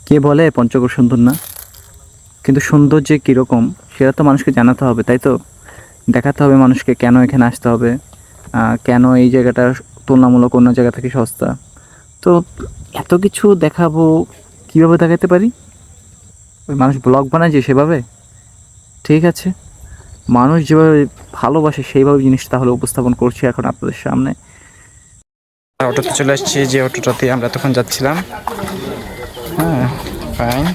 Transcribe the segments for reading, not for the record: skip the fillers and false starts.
কে বলে পঞ্চগড় সুন্দর না? কিন্তু সুন্দর যে কীরকম সেটা তো মানুষকে জানাতে হবে, তাই তো? দেখাতে হবে মানুষকে কেন এখানে আসতে হবে, কেন এই জায়গাটা তুলনামূলক অন্য জায়গা থেকে সস্তা। তো এত কিছু দেখাবো, কীভাবে দেখাতে পারি? ওই মানুষ ব্লগ বানায় যে সেভাবে, ঠিক আছে, মানুষ যেভাবে ভালোবাসে সেইভাবে জিনিসটা তাহলে উপস্থাপন করছি এখন আপনাদের সামনে। অটোতে চলে আসছি, যে অটোটাতে আমরা তখন যাচ্ছিলাম। হ্যাঁ, ফাইন।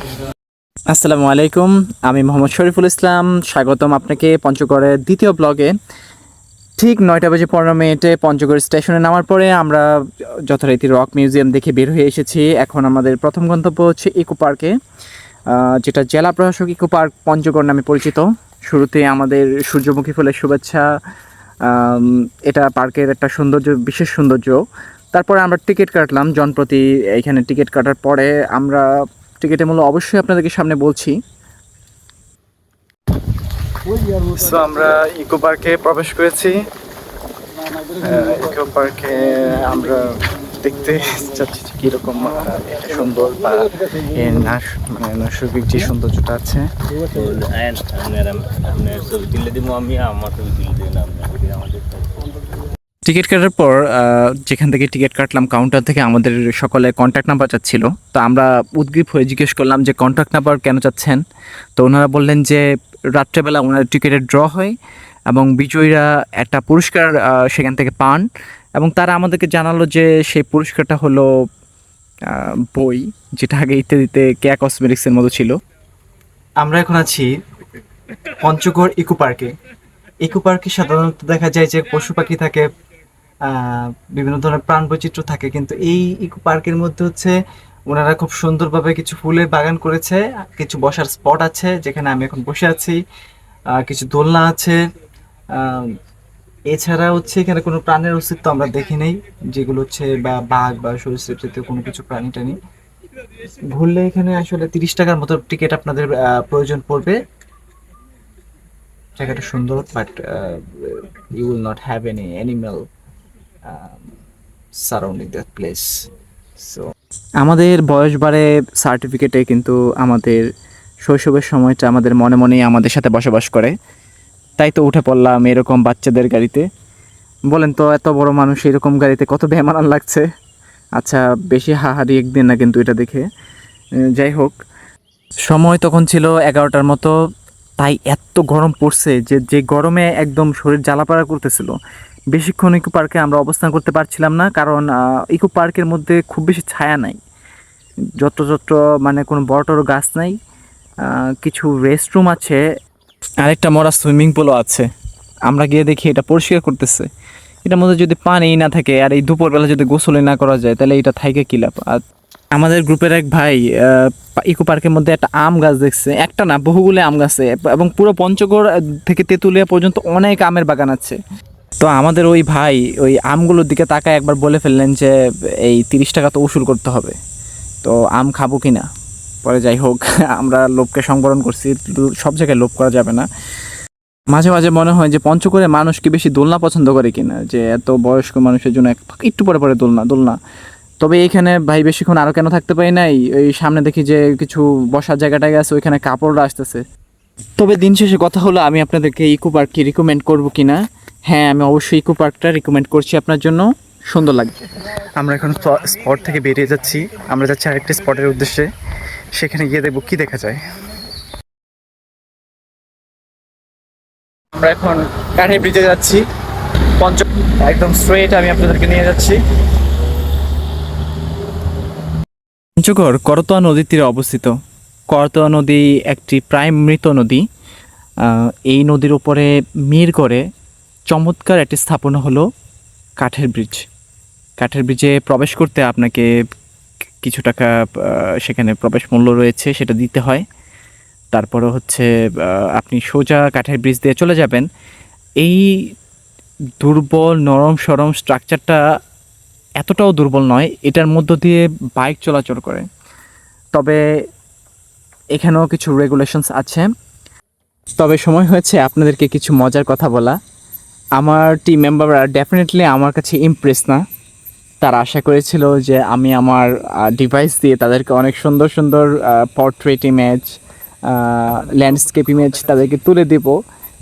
আসসালামু আলাইকুম, আমি মোহাম্মদ শরীফুল ইসলাম। স্বাগতম আপনাকে পঞ্চগড়ের দ্বিতীয় ব্লগে। ঠিক 9:15 পঞ্চগড় স্টেশনে নামার পরে আমরা যথারীতি রক মিউজিয়াম দেখে বের হয়ে এসেছি। এখন আমাদের প্রথম গন্তব্য হচ্ছে ইকো পার্কে, যেটা জেলা প্রশাসক ইকো পার্ক পঞ্চগড় নামে পরিচিত। শুরুতে আমাদের সূর্যমুখী ফুলের শুভেচ্ছা। এটা পার্কের একটা সৌন্দর্য, বিশেষ সৌন্দর্য। তারপরে আমরা টিকিট কাটলাম জনপ্রতি। এইখানে টিকিট কাটার পরে আমরা টিকিটের মূল্য অবশ্যই আপনাদেরকে সামনে বলছি। সো আমরা ইকো পার্কে প্রবেশ করেছি। ইকো পার্কে আমরা দেখতে চাচ্ছি যে কীরকম এটা সুন্দর, বা এর নৈসর্গিক যে সৌন্দর্যটা আছে। টিকিট কাটার পর যেখান থেকে টিকিট কাটলাম কাউন্টার থেকে আমাদের সকলে কন্ট্যাক্ট নাম্বার চাচ্ছিল। তো আমরা উদগ্রীব হয়ে জিজ্ঞেস করলাম যে কন্ট্যাক্ট নাম্বার কেন চাচ্ছেন। তো ওনারা বললেন যে রাত্রেবেলা ওনার টিকিটের ড্র হয় এবং বিজয়ীরা একটা পুরস্কার সেখান থেকে পান, এবং তারা আমাদেরকে জানালো যে সেই পুরস্কারটা হলো বই, যেটা আগে ইত্যাদিতে কেয়া কসমেটিক্সের মতো ছিল। আমরা এখন আছি পঞ্চগড় ইকো পার্কে। ইকো পার্কে সাধারণত দেখা যায় যে পশু পাখি থাকে, বিভিন্ন ধরনের প্রাণ বৈচিত্র্য থাকে, কিন্তু এই ইকো পার্কের মধ্যে হচ্ছে ওনারা খুব সুন্দরভাবে কিছু ফুলের বাগান করেছে, কিছু বসার স্পট আছে যেখানে আমি এখন বসে আছি, কিছু দোলনা আছে। এছাড়া হচ্ছে এখানে কোনো প্রাণের অস্তিত্ব আমরা দেখি নেই, যেগুলো হচ্ছে বা বাঘ বা সরীসৃপ জাতীয় কোনো কিছু প্রাণী টানি। ঘুরলে এখানে আসলে 30 টাকার মতো টিকিট আপনাদের প্রয়োজন পড়বে। জায়গাটা সুন্দর, but you will not have any animal surrounding that place. So আমাদের বয়স বাড়ে সার্টিফিকেটে, কিন্তু আমাদের শৈশবের সময়টা আমাদের মনে মনেই আমাদের সাথে বসবাস করে। তাই তো উঠে পড়লাম এরকম বাচ্চাদের গাড়িতে। বলেন তো, এত বড় মানুষ এরকম গাড়িতে কত বেমানান লাগছে। আচ্ছা, বেশি হাহারি একদিন না কিন্তু এটা দেখে। যাই হোক, সময় তখন ছিল 11টার মতো। তাই এত গরম পড়ছে যে যে গরমে একদম শরীর জ্বালাপাড়া করতেছিল। বেশিক্ষণ ইকো পার্কে আমরা অবস্থান করতে পারছিলাম না, কারণ ইকো পার্কের মধ্যে খুব বেশি ছায়া নাই, যত্র মানে কোনো বড় টড় গাছ নাই। কিছু রেস্টরুম আছে, আরেকটা মরা সুইমিং পুলও আছে। আমরা গিয়ে দেখি এটা পরিষ্কার করতেছে। এটার মধ্যে যদি পানি না থাকে আর এই দুপুরবেলা যদি গোসলে না করা যায়, তাহলে এটা থাইকে কী লাভ। আর আমাদের গ্রুপের এক ভাই ইকো পার্কের মধ্যে একটা আম গাছ দেখছে, একটা না বহুগুলো আম গাছে, এবং পুরো পঞ্চগড় থেকে তেঁতুলিয়া পর্যন্ত অনেক আমের বাগান আছে। তো আমাদের ওই ভাই ওই আমগুলোর দিকে তাকায় একবার বলে ফেললেন যে এই 30 টাকা তো উসুল করতে হবে, তো আম খাবো কি না। পরে যাই হোক, আমরা লোভকে সংবরণ করছি, সব জায়গায় লোভ করা যাবে না। মাঝে মাঝে মনে হয় যে পঞ্চগড়ে মানুষ কি বেশি দোলনা পছন্দ করে কিনা, যে এত বয়স্ক মানুষের জন্য একটু পরে পরে দোলনা দোলনা। তবে এইখানে ভাই বেশিক্ষণ আরও কেন থাকতে পারি নাই, এই সামনে দেখি যে কিছু বসার জায়গাটায় আছে, ওইখানে কাপড়রা আসতেছে। তবে দিন শেষে কথা হলো, আমি আপনাদেরকে ইকো পার্ক কি রিকমেন্ড করবো কিনা। হ্যাঁ, আমি অবশ্যই ইকো পার্কটা রিকমেন্ড করছি আপনার জন্য, সুন্দর লাগবে। আমরা এখন স্পট থেকে বেরিয়ে যাচ্ছি, আমরা যাচ্ছি আরেকটি স্পটের উদ্দেশ্যে। সেখানে গিয়ে দেখবো কি দেখা যায়। আমরা এখন কাঠের ব্রিজে যাচ্ছি, একদম স্ট্রেট আমি আপনাদেরকে নিয়ে যাচ্ছি। পঞ্চগড় করতোয়া নদীর তীরে অবস্থিত। করতোয়া নদী একটি প্রায় মৃত নদী। এই নদীর উপরে মির করে চমৎকার একটি স্থাপনা হলো কাঠের ব্রিজ। কাঠের ব্রিজে প্রবেশ করতে আপনাকে কিছু টাকা, সেখানে প্রবেশ মূল্য রয়েছে, সেটা দিতে হয়। তারপরে হচ্ছে আপনি সোজা কাঠের ব্রিজ দিয়ে চলে যাবেন। এই দুর্বল নরম সরম স্ট্রাকচারটা এতটাও দুর্বল নয়, এটার মধ্য দিয়ে বাইক চলাচল করে। তবে এখানেও কিছু রেগুলেশনস আছে। তবে সময় হয়েছে আপনাদেরকে কিছু মজার কথা বলা। আমার টিম মেম্বাররা ডেফিনেটলি আমার কাছে ইমপ্রেস না। তারা আশা করেছিল যে আমি আমার ডিভাইস দিয়ে তাদেরকে অনেক সুন্দর সুন্দর পোর্ট্রেট ইমেজ, ল্যান্ডস্কেপ ইমেজ তাদেরকে তুলে দেব,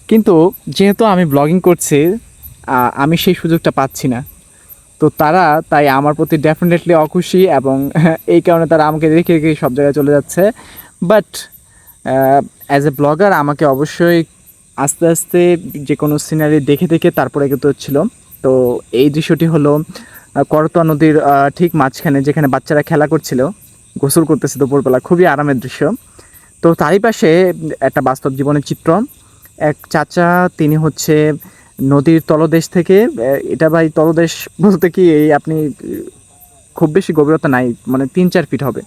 কিন্তু যেহেতু আমি ব্লগিং করছি আমি সেই সুযোগটা পাচ্ছি না। তো তারা তাই আমার প্রতি ডেফিনেটলি অখুশি, এবং এই কারণে তারা আমাকে রেখে রেখে সব জায়গায় চলে যাচ্ছে। বাট অ্যাজ এ ব্লগার আমাকে অবশ্যই আস্তে আস্তে যে কোনো সিনারি দেখে দেখে তারপরে এগোতে হচ্ছিল। তো এই দৃশ্যটি হলো করতোয়া নদীর ঠিক মাঝখানে, যেখানে বাচ্চারা খেলা করছিল, গোসল করতেছে দুপুরবেলা, খুবই আরামের দৃশ্য। তো তারই পাশে একটা বাস্তব জীবনের চিত্র। এক চাচা, তিনি হচ্ছে নদীর তলদেশ থেকে, এটা ভাই তলদেশ বলতে কি এই আপনি খুব বেশি গভীরতা নাই, মানে 3-4 ফিট হবে।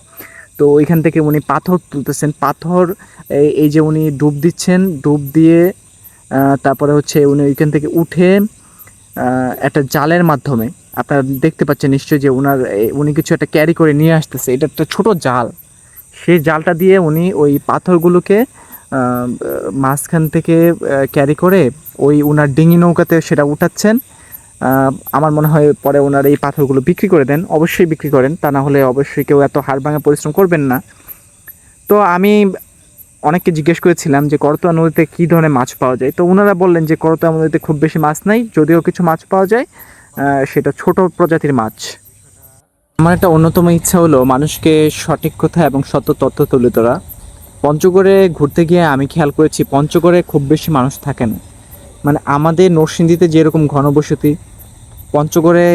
তো ওইখান থেকে উনি পাথর তুলতেছেন, পাথর এই যে উনি ডুব দিচ্ছেন, ডুব দিয়ে তারপরে হচ্ছে উনি ওইখান থেকে উঠে একটা জালের মাধ্যমে, আপনারা দেখতে পাচ্ছেন নিশ্চয়ই যে উনি কিছু একটা ক্যারি করে নিয়ে আসতেছে, এটা একটা ছোট জাল। সেই জালটা দিয়ে উনি ওই পাথরগুলোকে মাঝখান থেকে ক্যারি করে ওই উনার ডিঙি নৌকাতে সেটা উঠাচ্ছেন। আমার মনে হয় পরে ওনার এই পাথরগুলো বিক্রি করে দেন, অবশ্যই বিক্রি করেন, তা না হলে অবশ্যই কেউ এত হাড় ভাঙা পরিশ্রম করবেন না। তো আমি অনেককে জিজ্ঞেস করেছিলাম যে করতোয়া নদীতে কী ধরনের মাছ পাওয়া যায়, তো ওনারা বললেন যে করতোয়া নদীতে খুব বেশি মাছ নাই, যদিও কিছু মাছ পাওয়া যায়, সেটা ছোট প্রজাতির মাছ। আমার একটা অন্যতম ইচ্ছা হলো মানুষকে সঠিক কথা এবং সত্য তথ্য তুলে ধরা। পঞ্চগড়ে ঘুরতে গিয়ে আমি খেয়াল করেছি পঞ্চগড়ে খুব বেশি মানুষ থাকে না, মানে আমাদের নরসিংদীতে যেরকম ঘনবসতি, পঞ্চগড়ে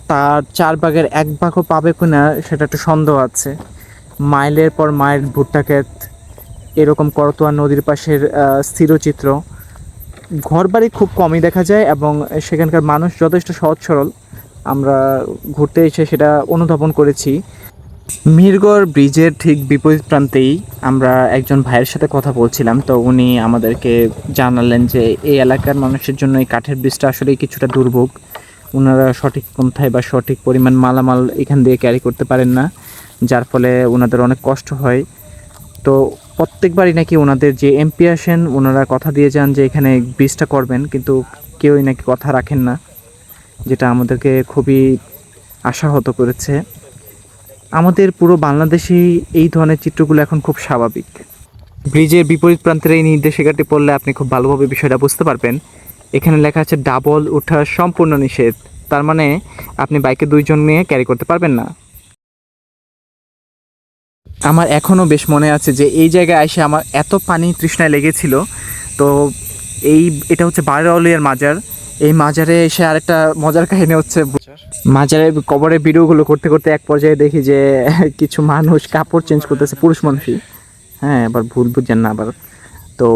তার 4 ভাগের 1 ভাগও পাবে কিনা সেটা একটা সন্দেহ আছে। মাইলের পর মাইল ভুট্টা ক্ষেত, এরকম করতোয়া নদীর পাশের স্থিরচিত্র, ঘরবাড়ি খুব কমই দেখা যায়, এবং সেখানকার মানুষ যথেষ্ট সহজ সরল। আমরা ঘুরতে এসে সেটা অনুধাবন করেছি। মিরগড় ব্রিজের ঠিক বিপরীত প্রান্তেই আমরা একজন ভাইয়ের সাথে কথা বলছিলাম। তো উনি আমাদেরকে জানালেন যে এই এলাকার মানুষের জন্য এই কাঠের ব্রিজটা আসলেই কিছুটা দুর্ভোগ। ওনারা সঠিক পন্থায় বা সঠিক পরিমাণ মালামাল এখান দিয়ে ক্যারি করতে পারেন না, যার ফলে ওনাদের অনেক কষ্ট হয়। তো প্রত্যেকবারই নাকি ওনাদের যে এমপি আসেন, ওনারা কথা দিয়ে যান যে এখানে ব্রিজটা করবেন, কিন্তু কেউই নাকি কথা রাখেন না, যেটা আমাদেরকে খুবই আশাহত করেছে। আমাদের পুরো বাংলাদেশেই এই ধরনের চিত্রগুলো এখন খুব স্বাভাবিক। ব্রিজের বিপরীত প্রান্তের এই নির্দেশিকাটি পড়লে আপনি খুব ভালোভাবে বিষয়টা বুঝতে পারবেন। এখানে লেখা আছে ডাবল ওঠা সম্পূর্ণ নিষেধ, তার মানে আপনি বাইকে 2 জন নিয়ে ক্যারি করতে পারবেন না। আমার এখনও বেশ মনে আছে যে এই জায়গায় এসে আমার এত পানি তৃষ্ণায় লেগেছিল। তো এটা হচ্ছে বারোয়ালিয়ার মাজার। এই মাজারে এসে আরেকটা মজার কাহিনী হচ্ছে, মাজারের কবরের ভিডিওগুলো করতে করতে এক পর্যায়ে দেখি যে কিছু মানুষ কাপড় চেঞ্জ করতেছে, পুরুষ মানুষই, হ্যাঁ, আবার ভুল বুঝছেন না আবার। তো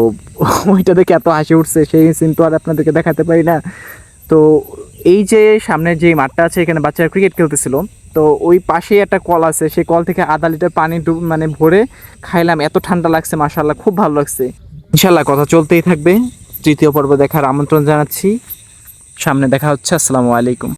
ওইটা দেখে এত হাসি উঠছে, সেই সিন তো আর আপনাদেরকে দেখাতে পারি না। তো এই যে সামনের যে মাঠটা আছে, এখানে বাচ্চারা ক্রিকেট খেলতেছিল। তো ওই পাশেই একটা কল আছে, সেই কল থেকে আধা লিটার পানি মানে ভরে খাইলাম, এত ঠান্ডা লাগছে, মাশাআল্লাহ খুব ভালো লাগছে। ইনশাআল্লাহ কথা চলতেই থাকবে। তৃতীয় পর্ব দেখার আমন্ত্রণ জানাচ্ছি, সামনে দেখা হচ্ছে। আসসালামু আলাইকুম।